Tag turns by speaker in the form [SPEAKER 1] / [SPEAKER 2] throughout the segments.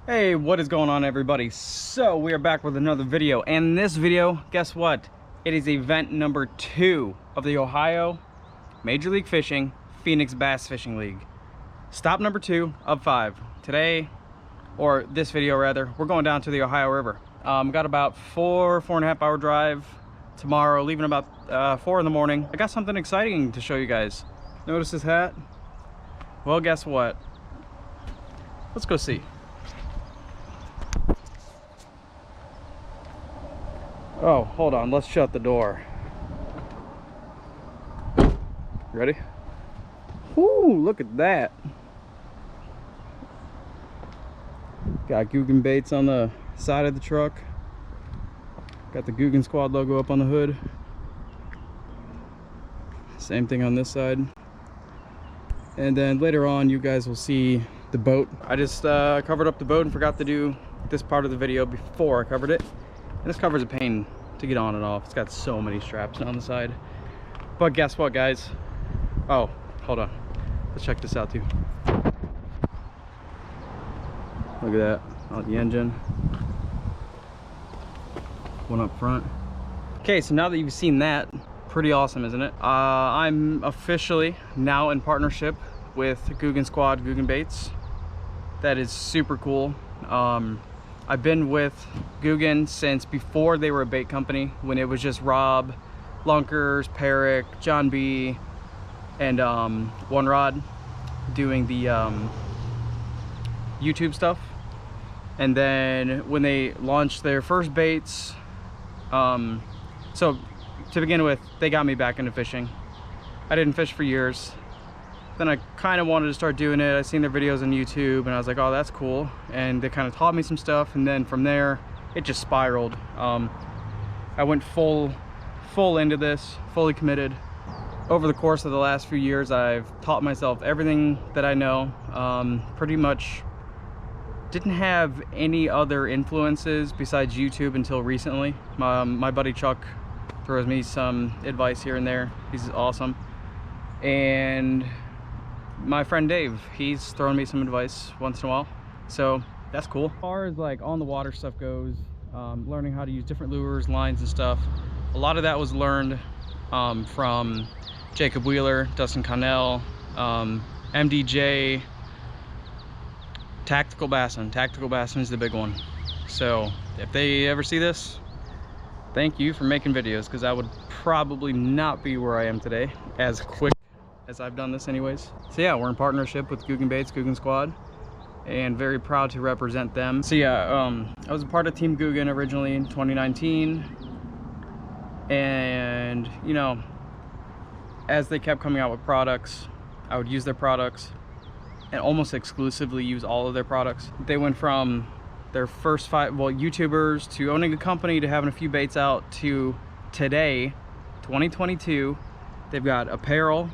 [SPEAKER 1] Hey, what is going on, everybody? So we are back with another video, and in this video, guess what? It is event number 2 of the Ohio Major League Fishing Phoenix Bass Fishing League. Stop number 2 of 5. Today, or this video rather, we're going down to the Ohio River. Got about 4.5 hour drive tomorrow, leaving about 4 in the morning. I got something exciting to show you guys. Notice this hat? Well, guess what? Let's go see. Oh, hold on, let's shut the door. Ready? Whoo, look at that. Got Googan baits on the side of the truck. Got the Googan Squad logo up on the hood. Same thing on this side. And then later on, you guys will see the boat. I just covered up the boat and forgot to do this part of the video before I covered it. And this cover's a pain to get on and off. It's got so many straps on the side. But guess what, guys? Oh, hold on. Let's check this out too. Look at that, on the engine. One up front. Okay, so now that you've seen that, pretty awesome, isn't it? I'm officially now in partnership with Googan Squad, Googan Baits. That is super cool. I've been with Googan since before they were a bait company, when it was just Rob, Lunkers, Perrick, John B, and One Rod doing the YouTube stuff. And then when they launched their first baits, so to begin with, they got me back into fishing. I didn't fish for years. Then I kind of wanted to start doing it. I seen their videos on YouTube and I was like, oh, that's cool. And they kind of taught me some stuff, and then from there it just spiraled. I went full into this, fully committed. Over the course of the last few years, I've taught myself everything that I know. Pretty much didn't have any other influences besides YouTube until recently. My buddy Chuck throws me some advice here and there. He's awesome. And my friend Dave, he's throwing me some advice once in a while, so that's cool. As far as like on the water stuff goes, learning how to use different lures, lines and stuff, a lot of that was learned from Jacob Wheeler, Dustin Connell, MDJ, Tactical Bassin. Tactical Bassin is the big one. So if they ever see this, thank you for making videos, because I would probably not be where I am today as quick as I've done this anyways. So yeah, we're in partnership with Googan Baits, Googan Squad, and very proud to represent them. So yeah, I was a part of Team Googan originally in 2019, and you know, as they kept coming out with products, I would use their products and almost exclusively use all of their products. They went from their first 5 YouTubers to owning a company to having a few baits out to today, 2022. They've got apparel,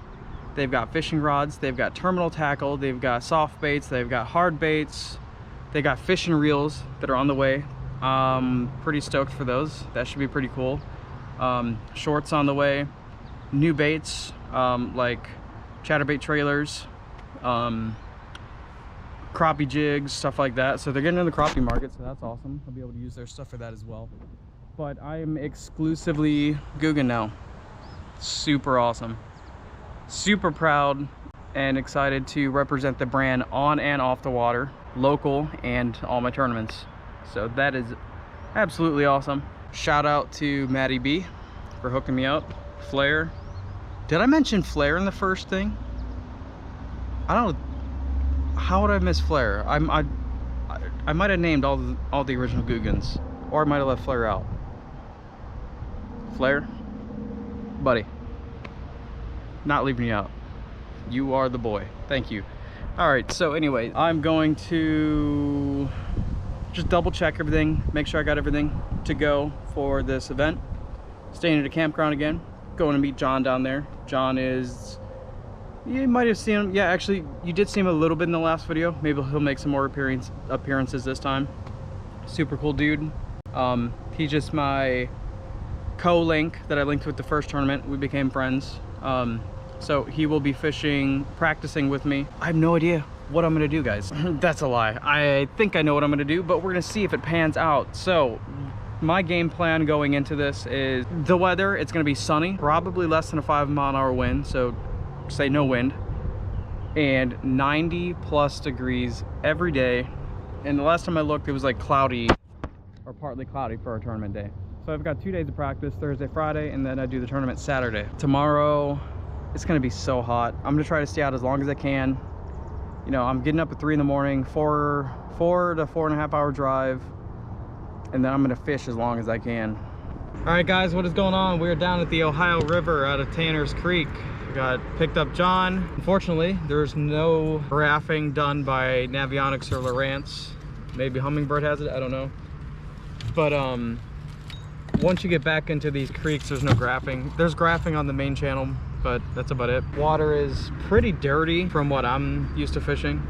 [SPEAKER 1] they've got fishing rods, they've got terminal tackle, they've got soft baits, they've got hard baits, they got fishing reels that are on the way. Pretty stoked for those. That should be pretty cool. Shorts on the way, new baits like chatterbait trailers, crappie jigs, stuff like that. So they're getting in the crappie market, so that's awesome. I'll be able to use their stuff for that as well. But I am exclusively Googan now. Super awesome. Super proud and excited to represent the brand on and off the water, local and all my tournaments. So that is absolutely awesome. Shout out to Maddie B for hooking me up. Flare. Did I mention Flare in the first thing? I don't know. How would I miss Flare? I might have named all the original Googans, or I might have left Flare out. Flare, buddy, not leaving you out. You are the boy. Thank you. All right. So anyway, I'm going to just double check everything, make sure I got everything to go for this event. Staying at a campground again. Going to meet John down there. John is, you might have seen him. Yeah, actually, you did see him a little bit in the last video. Maybe he'll make some more appearances this time. Super cool dude. He's just my co-link that I linked with the first tournament. We became friends. So he will be fishing, practicing with me. I have no idea what I'm gonna do, guys. That's a lie. I think I know what I'm gonna do, but we're gonna see if it pans out. So my game plan going into this is the weather. It's gonna be sunny, probably less than a 5-mile-an-hour wind, so say no wind, and 90+ degrees every day. And the last time I looked, it was like cloudy or partly cloudy for our tournament day. So I've got 2 days of practice, Thursday, Friday, and then I do the tournament Saturday. Tomorrow, it's gonna be so hot. I'm gonna try to stay out as long as I can. You know, I'm getting up at 3 in the morning, 4 to 4.5 hour drive, and then I'm gonna fish as long as I can. All right, guys, what is going on? We're down at the Ohio River out of Tanner's Creek. We got picked up John. Unfortunately, there's no graphing done by Navionics or Lowrance. Maybe Hummingbird has it, I don't know. But once you get back into these creeks, there's no graphing. There's graphing on the main channel, but that's about it. Water is pretty dirty from what I'm used to fishing.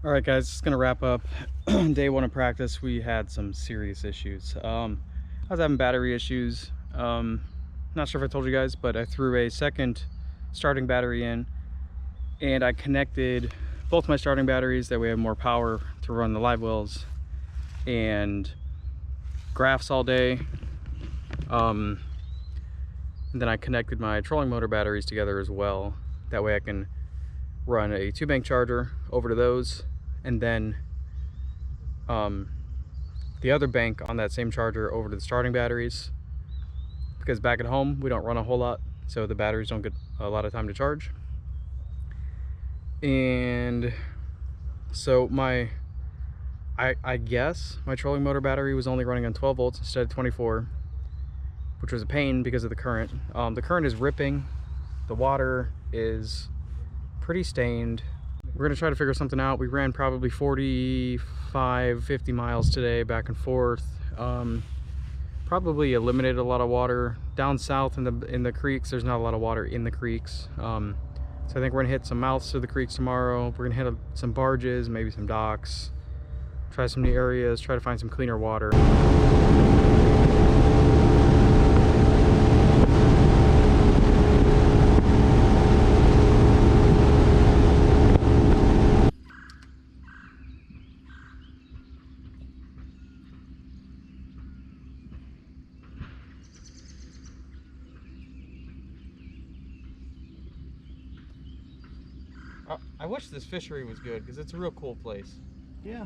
[SPEAKER 1] All right, guys, just gonna wrap up day 1 of practice. We had some serious issues. I was having battery issues. Not sure if I told you guys, but I threw a second starting battery in, and I connected both my starting batteries. That way I have more power to run the live wells and graphs all day. And then I connected my trolling motor batteries together as well. That way I can run a 2-bank charger over to those, and then the other bank on that same charger over to the starting batteries, because back at home we don't run a whole lot, so the batteries don't get a lot of time to charge. And so I guess my trolling motor battery was only running on 12 volts instead of 24, which was a pain because of the current. The current is ripping, the water is pretty stained. We're gonna try to figure something out. We ran probably 45, 50 miles today, back and forth. Probably eliminated a lot of water. Down south in the creeks, there's not a lot of water in the creeks. So I think we're gonna hit some mouths to the creeks tomorrow. We're gonna hit some barges, maybe some docks, try some new areas, try to find some cleaner water. I wish this fishery was good, because it's a real cool place.
[SPEAKER 2] Yeah.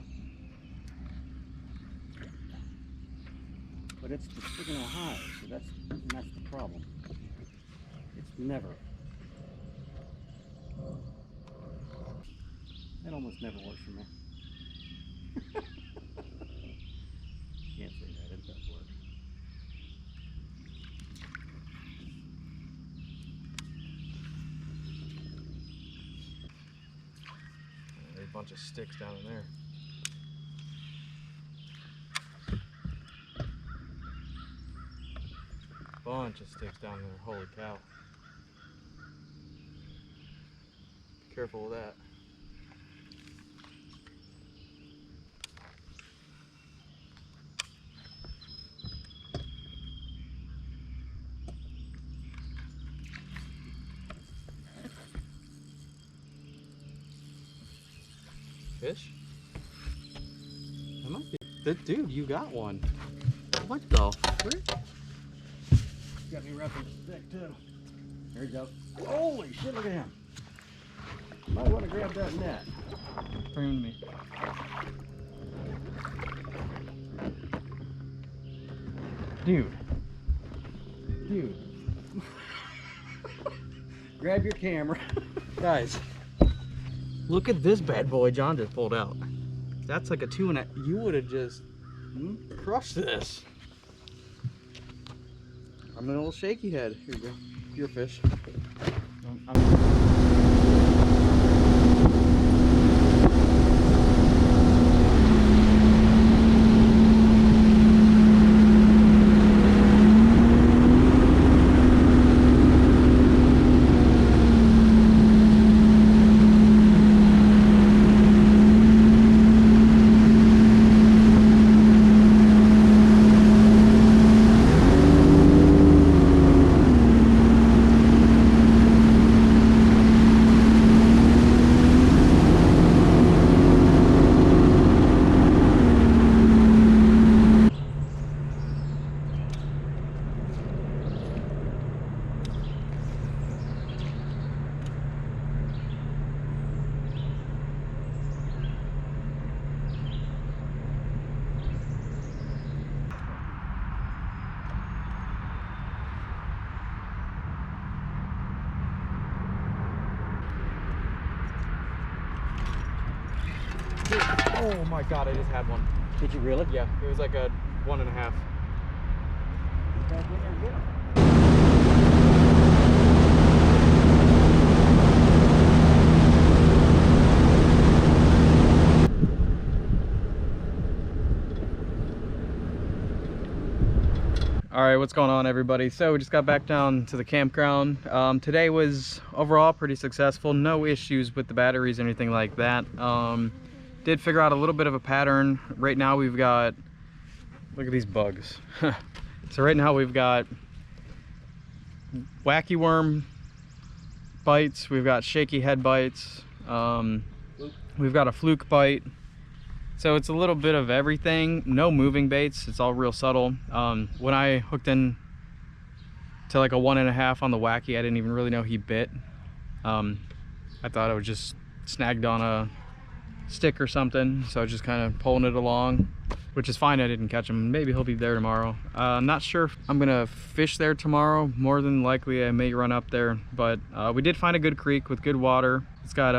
[SPEAKER 2] But it's the freaking Ohio, so that's the problem. It's never. It almost never works for me. Can't say that, it does work.
[SPEAKER 1] There's a bunch of sticks down in there. Bunch of sticks down there, holy cow. Be careful with that. Fish? That might be. Dude, you got one. What the frick?
[SPEAKER 2] Got me wrapping the stick too. There you go. Holy shit, look at him. Might want to grab that net.
[SPEAKER 1] Bring him to me. Dude. Dude.
[SPEAKER 2] Grab your camera.
[SPEAKER 1] Guys, look at this bad boy John just pulled out. That's like a 2.5. You would have just crushed this. I'm an old shaky head. Here you go. Your fish. Oh my god, I just had one.
[SPEAKER 2] Did you really?
[SPEAKER 1] Yeah, it was like a 1.5.
[SPEAKER 2] Get back in there and get 'em.
[SPEAKER 1] All right, what's going on, everybody? So we just got back down to the campground. Today was overall pretty successful. No issues with the batteries or anything like that. Did figure out a little bit of a pattern. Right now we've got, look at these bugs. So right now we've got wacky worm bites. We've got shaky head bites. We've got a fluke bite. So it's a little bit of everything. No moving baits. It's all real subtle. When I hooked in to like a 1.5 on the wacky, I didn't even really know he bit. I thought I was just snagged on a stick or something. So I was just kind of pulling it along, which is fine. I didn't catch him. Maybe he'll be there tomorrow. I'm not sure if I'm gonna fish there tomorrow. More than likely I may run up there, but we did find a good creek with good water. It's got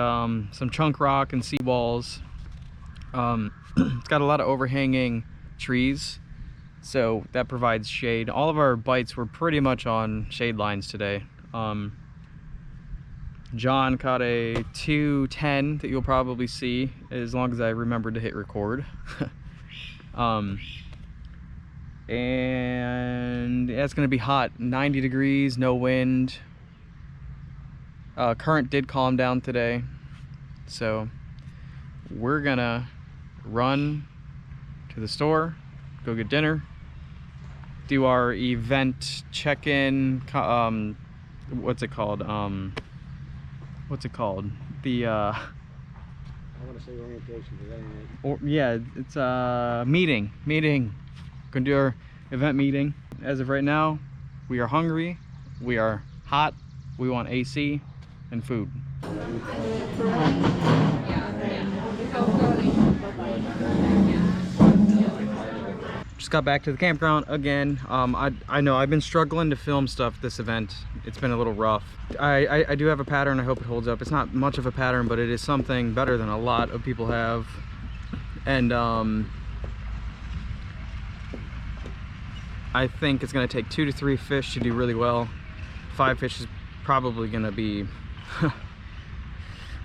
[SPEAKER 1] some chunk rock and seawalls. It's got a lot of overhanging trees, so that provides shade. All of our bites were pretty much on shade lines today. John caught a 210 that you'll probably see as long as I remembered to hit record. And yeah, it's gonna be hot, 90 degrees, no wind. Current did calm down today, so we're gonna run to the store, go get dinner, do our event check-in, what's it called, the
[SPEAKER 2] I want to say orientation, but that ain't it.
[SPEAKER 1] or yeah, it's a meeting, gonna do our event meeting. As of right now, we are hungry, we are hot, we want AC and food. Just got back to the campground again. I know I've been struggling to film stuff this event. It's been a little rough. I do have a pattern. I hope it holds up. It's not much of a pattern, but it is something better than a lot of people have. And I think it's gonna take 2 to 3 fish to do really well. 5 fish is probably gonna be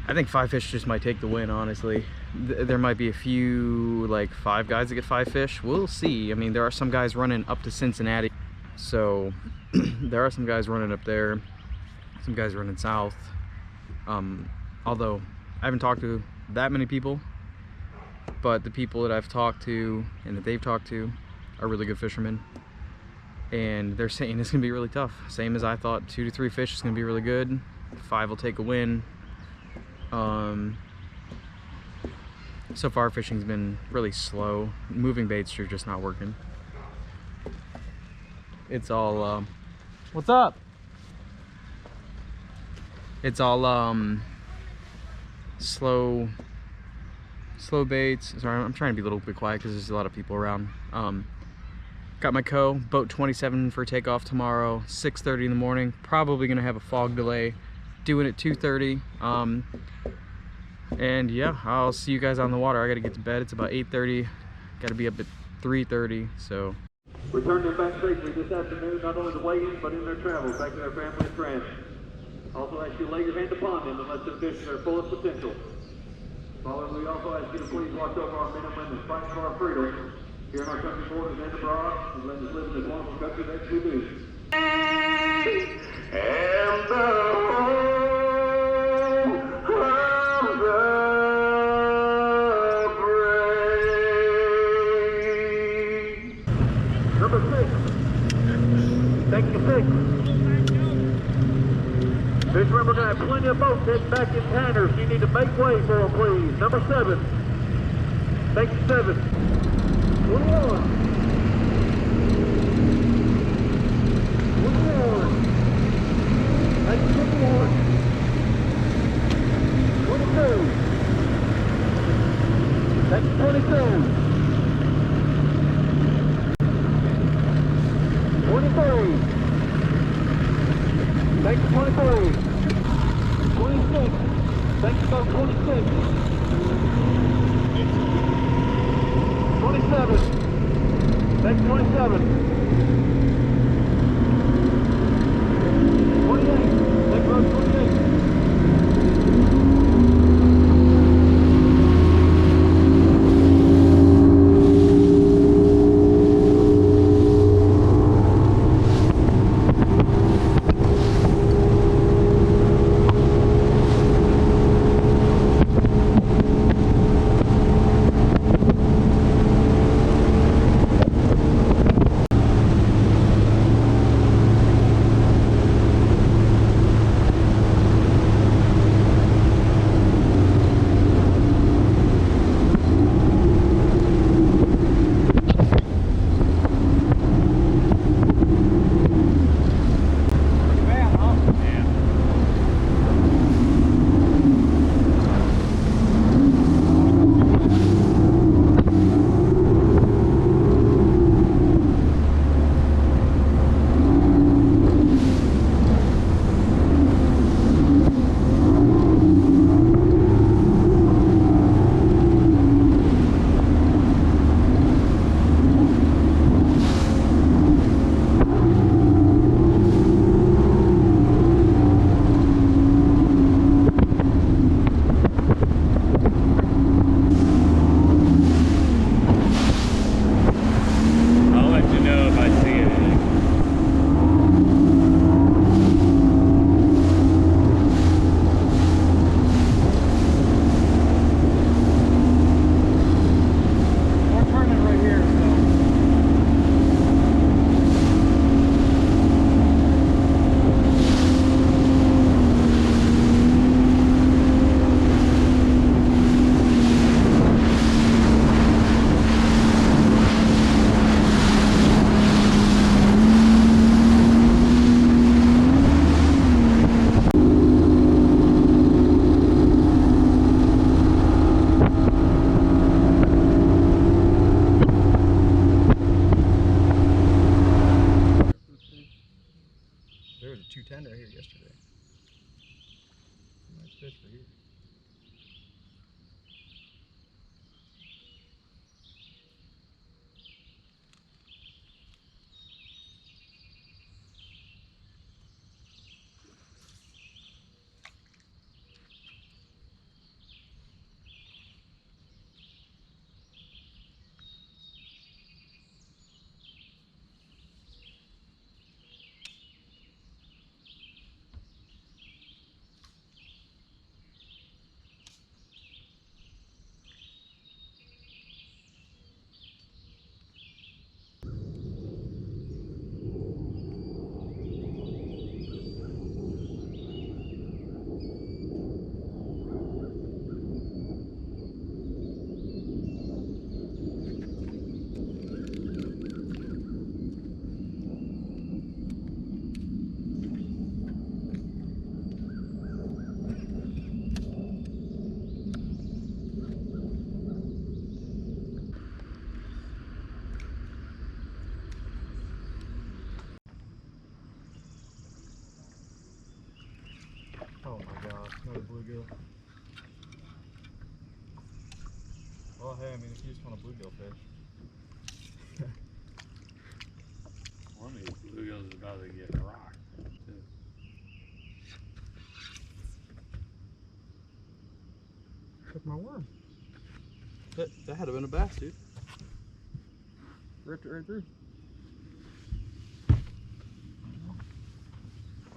[SPEAKER 1] I think 5 fish just might take the win, honestly. There might be a few, like 5 guys that get 5 fish. We'll see. I mean, there are some guys running up to Cincinnati. So there are some guys running up there, some guys running south. Although I haven't talked to that many people, but the people that I've talked to and that they've talked to are really good fishermen. And they're saying it's gonna be really tough. Same as I thought, 2 to 3 fish is gonna be really good. 5 will take a win. So far fishing's been really slow. Moving baits are just not working. It's all what's up? It's all slow baits. Sorry, I'm trying to be a little bit quiet because there's a lot of people around. Got my boat 27 for takeoff tomorrow, 6:30 in the morning. Probably gonna have a fog delay. Doing it 2:30. And yeah, I'll see you guys on the water. I gotta get to bed. It's about 8:30. Gotta be up at 3:30. So
[SPEAKER 3] Return them back safely this afternoon, not only the weigh-in, but in their travels back to their family and friends. Also ask you to lay your hand upon them and let them fish to their fullest potential. Following, we also ask you to please watch over our men and women fighting for our freedom here in our country borders and abroad, and let us live in this wonderful country that we do. And Number 6. Thank you, 6. Fishermen, we're going to have plenty of boats heading back in Tanner, so you need to make way for them, please. Number 7. Thank you, 7. 21. 21. Thank you, 21. 22. Thank you, 22. 23. Thank you, 23. 26. Thank you, folks, 26. 27. Next 27. 28. Next road 28.
[SPEAKER 1] There was a 210 right here yesterday. Nice fish for here. Oh my gosh, another bluegill. Well, hey, I mean, if you just want a bluegill fish.
[SPEAKER 4] One of these bluegills is about to get rocked, too.
[SPEAKER 1] Took my worm. That had to have been a bass, dude. Ripped it right through.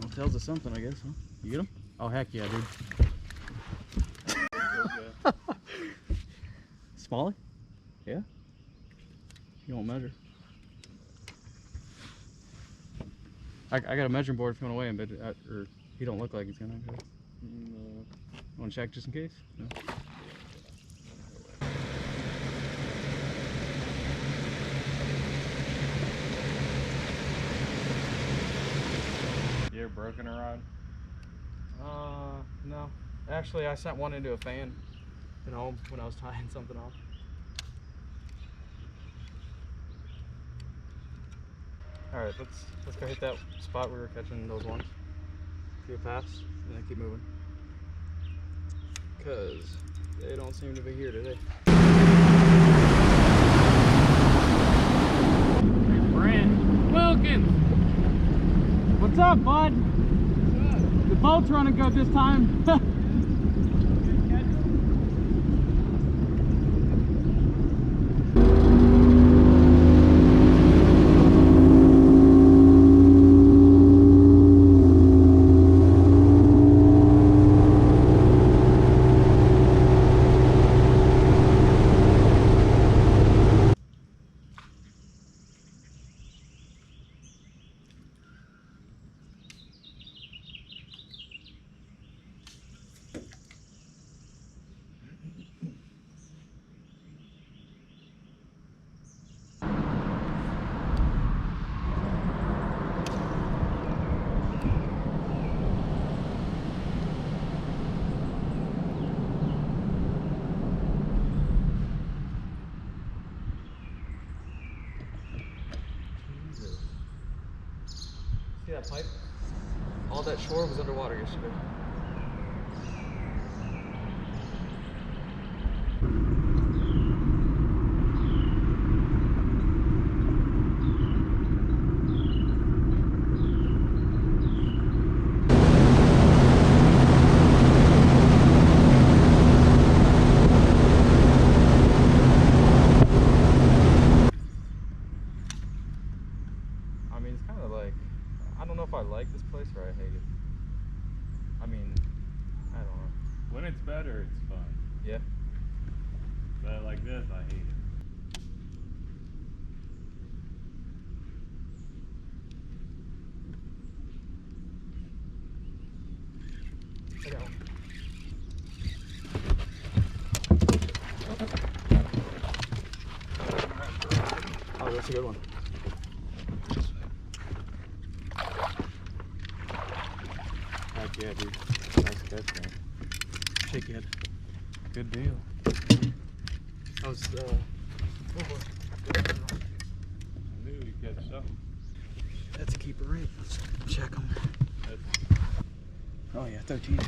[SPEAKER 1] Well, tells us something, I guess, huh? You get him? Oh, heck yeah, dude. Smallie? Yeah? You won't measure. I got a measuring board if you want to weigh him, but or he don't look like he's gonna.
[SPEAKER 4] No.
[SPEAKER 1] Want to check just in case? No.
[SPEAKER 4] You ever broken a rod?
[SPEAKER 1] No. Actually, I sent one into a fan at home when I was tying something off. All right, let's go hit that spot we were catching those ones. Do a pass and then keep moving. Cause they don't seem to be here today. What's up, bud? The boat's running good this time. See that pipe? All that shore was underwater yesterday. I mean, it's kind of like, I don't know if I like this place or I hate it. I mean, I don't know.
[SPEAKER 4] When it's better, it's fun.
[SPEAKER 1] Yeah.
[SPEAKER 4] But like this, I hate it.
[SPEAKER 1] I got one. Oh, that's a good one.
[SPEAKER 4] Heck yeah, dude. Nice catch, man.
[SPEAKER 1] Shaky head.
[SPEAKER 4] Good deal.
[SPEAKER 1] I was,
[SPEAKER 4] I knew you'd catch something.
[SPEAKER 1] that's a keeper, right? Let's check them.
[SPEAKER 4] That's
[SPEAKER 1] Oh yeah, 13.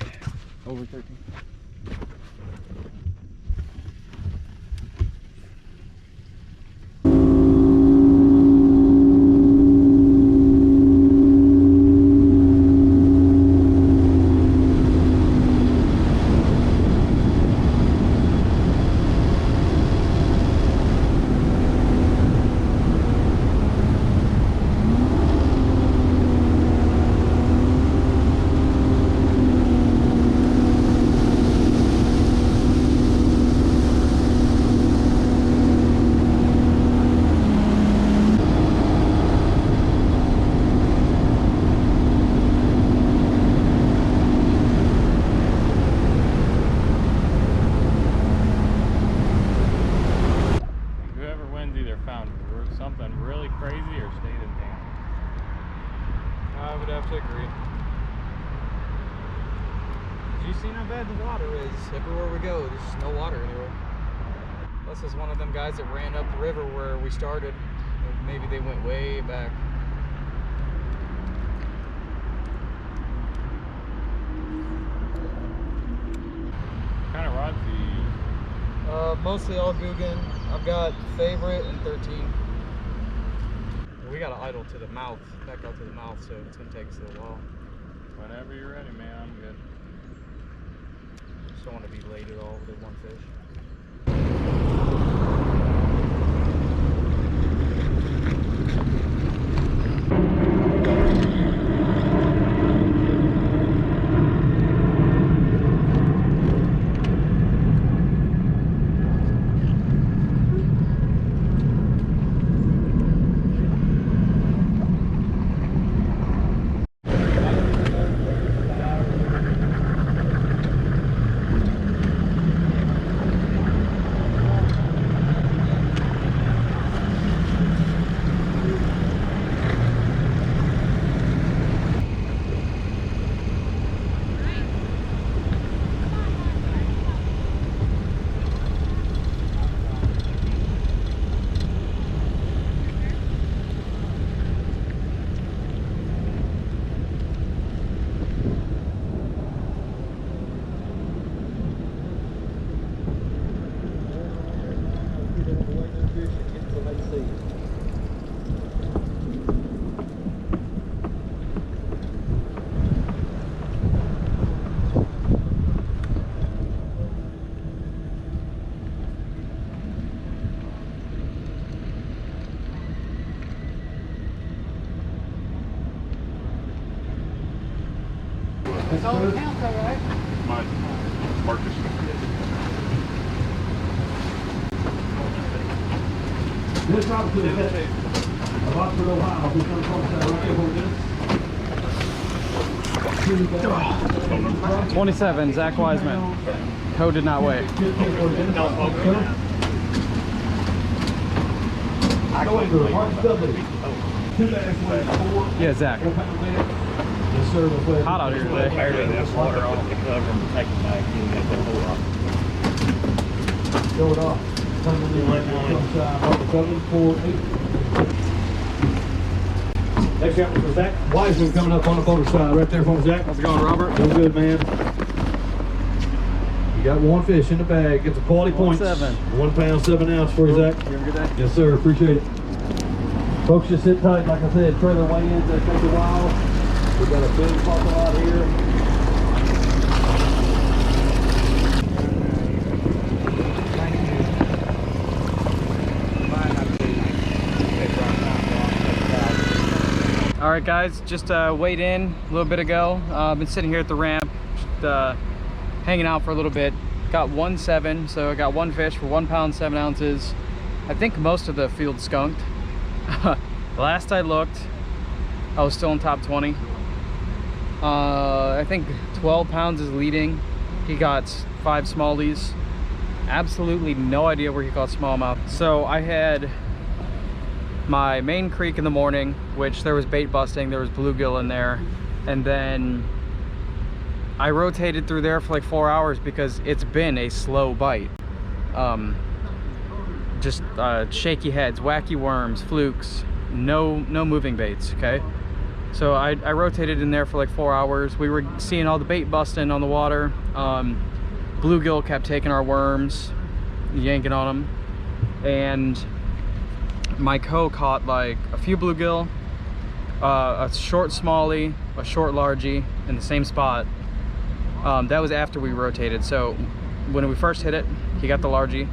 [SPEAKER 1] Over 13.
[SPEAKER 4] something really crazy or stayed in dam?
[SPEAKER 1] I would have to agree. You seen how bad the water is? Everywhere we go, there's no water anywhere. Unless it's one of them guys that ran up the river where we started. Or maybe they went way back.
[SPEAKER 4] What kind of rods do you use?
[SPEAKER 1] Mostly all Googan. I've got Favorite and 13. We got to idle to the mouth, back out to the mouth, so it's going to take us a little while.
[SPEAKER 4] Whenever you're ready, man, I'm good.
[SPEAKER 1] Just don't want to be late at all with one fish.
[SPEAKER 2] That's all it counts, all right.
[SPEAKER 4] My Marcus.
[SPEAKER 2] This route to the head of Oxford, Ohio. We come from right here.
[SPEAKER 1] 27, Zach Wiseman. Code did not weigh. Yeah, Zach.
[SPEAKER 2] Yes, sir.
[SPEAKER 1] Hot out here today.
[SPEAKER 2] Water off the cover and take it back in and get the hole off. Throw it off. Next up for Zach Wiseman coming up on the photo side right there from Zach.
[SPEAKER 1] How's it going, Robert?
[SPEAKER 2] Doing good, man. You got one fish in the bag. Get the quality points.
[SPEAKER 1] 7.
[SPEAKER 2] 1 pound, 7 ounce for you, Zach.
[SPEAKER 1] You have a good day?
[SPEAKER 2] Yes, sir. Appreciate it. Folks, just sit tight. Like I said, trailer weigh-ins, that takes a while. We got a big parking lot here.
[SPEAKER 1] All right, guys, just weighed in a little bit ago. Been sitting here at the ramp, just hanging out for a little bit. Got 1.7, so I got one fish for 1 pound, 7 ounces. I think most of the field skunked. Last I looked, I was still in top 20. I think 12 pounds is leading. He got 5 smallies. Absolutely no idea where he caught smallmouth. So I had my main creek in the morning, which there was bait busting, there was bluegill in there, and then I rotated through there for like 4 hours because it's been a slow bite. Just shaky heads, wacky worms, flukes, no moving baits. Okay, so I rotated in there for like 4 hours. We were seeing all the bait busting on the water. Bluegill kept taking our worms, yanking on them, and my caught like a few bluegill, a short smallie, a short largie in the same spot. That was after we rotated. So when we first hit it, he got the largie.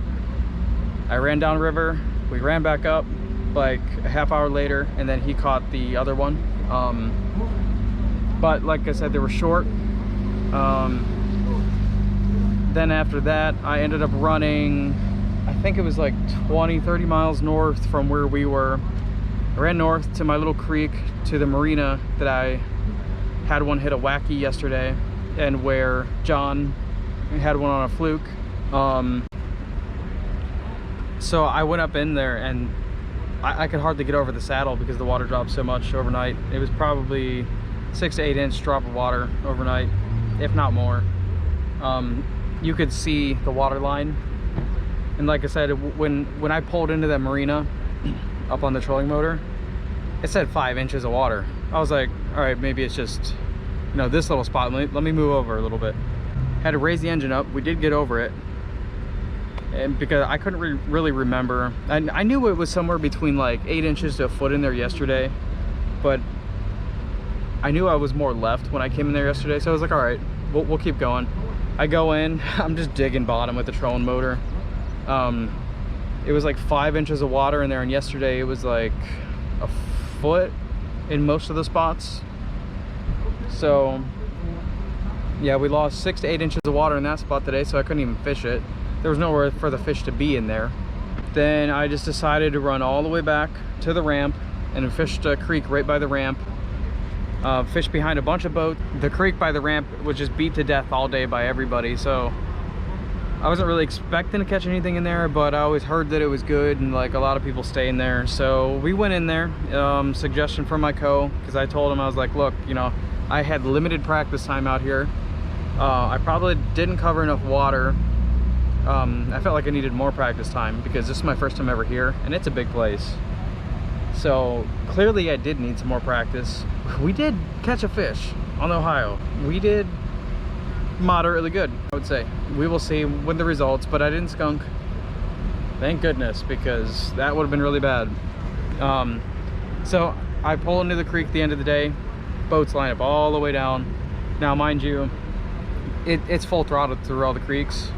[SPEAKER 1] I ran down river, we ran back up like a half hour later, and then he caught the other one. But like I said, they were short. Then after that, I ended up running, I think it was like 20-30 miles north from where we were. I ran north to my little creek, to the marina that I had one hit a wacky yesterday, and where John had one on a fluke. So I went up in there, and I could hardly get over the saddle because the water dropped so much overnight. It was probably 6 to 8 inch drop of water overnight, if not more. You could see the water line, and like I said, when I pulled into that marina up on the trolling motor, it said 5 inches of water. I was like, all right, maybe it's just, you know, this little spot. Let me move over a little bit. Had to raise the engine up. We did get over it, and because I couldn't really remember, I knew it was somewhere between like 8 inches to a foot in there yesterday, but I knew I was more left when I came in there yesterday, so I was like, all right, we'll keep going. I go in, I'm just digging bottom with the trolling motor. It was like 5 inches of water in there, and yesterday it was like a foot in most of the spots. So yeah, we lost 6 to 8 inches of water in that spot today, so I couldn't even fish it. There was nowhere for the fish to be in there. Then I just decided to run all the way back to the ramp and fished a creek right by the ramp. Fished behind a bunch of boats. The creek by the ramp was just beat to death all day by everybody, so I wasn't really expecting to catch anything in there, but I always heard that it was good and like a lot of people stay in there. So we went in there, suggestion from my because I told him, I was like, look, you know, I had limited practice time out here. I probably didn't cover enough water. I felt like I needed more practice time because this is my first time ever here, and it's a big place. So clearly I did need some more practice. We did catch a fish on Ohio. We did moderately good, I would say. We will see with the results, but I didn't skunk. Thank goodness, because that would have been really bad. So I pull into the creek at the end of the day. Boats line up all the way down. Now, mind you, it's full throttle through all the creeks.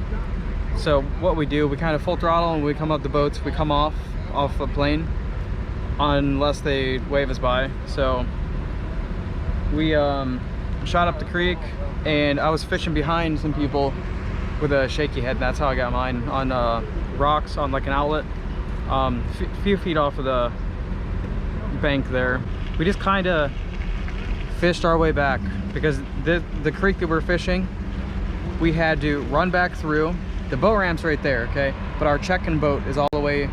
[SPEAKER 1] So what we do, we kind of full throttle, and we come up the boats, we come off a plane unless they wave us by. So we shot up the creek, and I was fishing behind some people with a shaky head. That's how I got mine, on rocks on like an outlet, a few feet off of the bank there. We just kind of fished our way back because the creek that we're fishing, we had to run back through. The boat ramp's right there, okay, but our check-in boat is all the way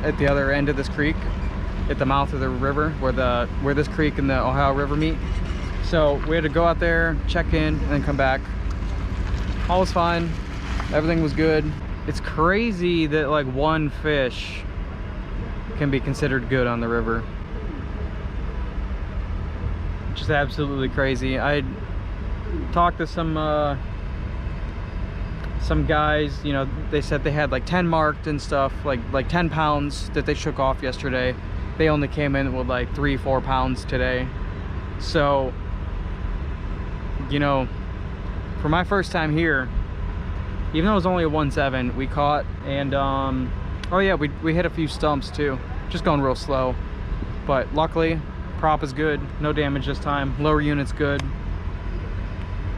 [SPEAKER 1] at the other end of this creek, at the mouth of the river where this creek and the Ohio River meet. So we had to go out there, check in, and then come back. All was fine, everything was good. It's crazy that like one fish can be considered good on the river. Just absolutely crazy. I talked to some guys, you know, they said they had like 10 marked and stuff, like 10 pounds that they shook off yesterday. They only came in with like 3-4 pounds today. So, you know, for my first time here, even though it was only a 1.7, we caught, and oh yeah, we hit a few stumps too, just going real slow. But luckily, prop is good, no damage this time, lower unit's good.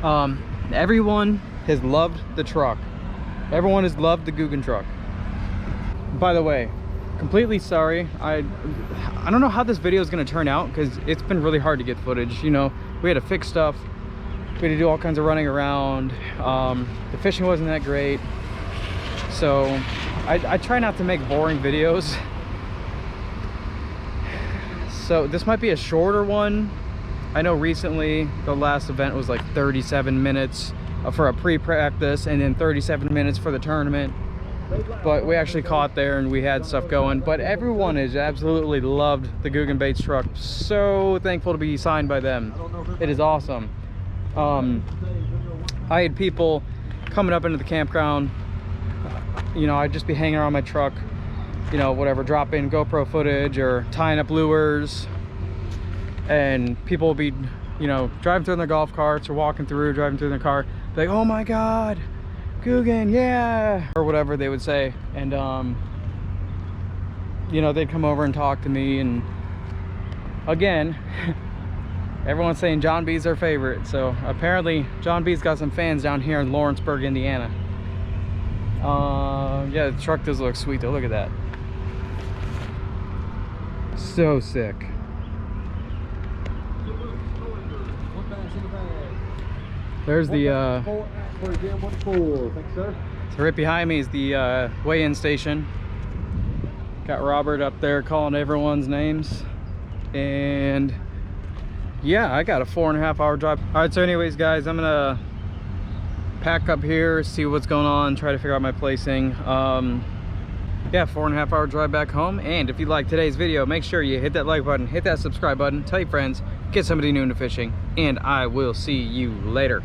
[SPEAKER 1] Everyone has loved the truck. Everyone has loved the Googan truck. By the way, completely sorry, I don't know how this video is going to turn out, because it's been really hard to get footage. You know, we had to fix stuff, we had to do all kinds of running around, the fishing wasn't that great, so I try not to make boring videos. So this might be a shorter one. I know recently the last event was like 37 minutes for a pre-practice, and then 37 minutes for the tournament. But we actually caught there and we had stuff going. But everyone has absolutely loved the Googan Baits truck. So thankful to be signed by them. It is awesome. I had people coming up into the campground. You know, I'd just be hanging around my truck, you know, whatever, dropping GoPro footage or tying up lures. And people will be, you know, driving through in their golf carts or walking through, driving through their car. Be like, oh my God, Googan, yeah, or whatever they would say. And you know, they'd come over and talk to me, and again, everyone's saying John B's their favorite. So apparently John B's got some fans down here in Lawrenceburg, Indiana. Yeah, the truck does look sweet though. Look at that, so sick. There's the so right behind me is the weigh-in station. Got Robert up there calling everyone's names, and yeah, I got a 4.5 hour drive. All right, so anyways guys, I'm gonna pack up here, see what's going on, try to figure out my placing. Yeah, 4.5 hour drive back home. And if you like today's video, make sure you hit that like button, hit that subscribe button, tell your friends, get somebody new into fishing, and I will see you later.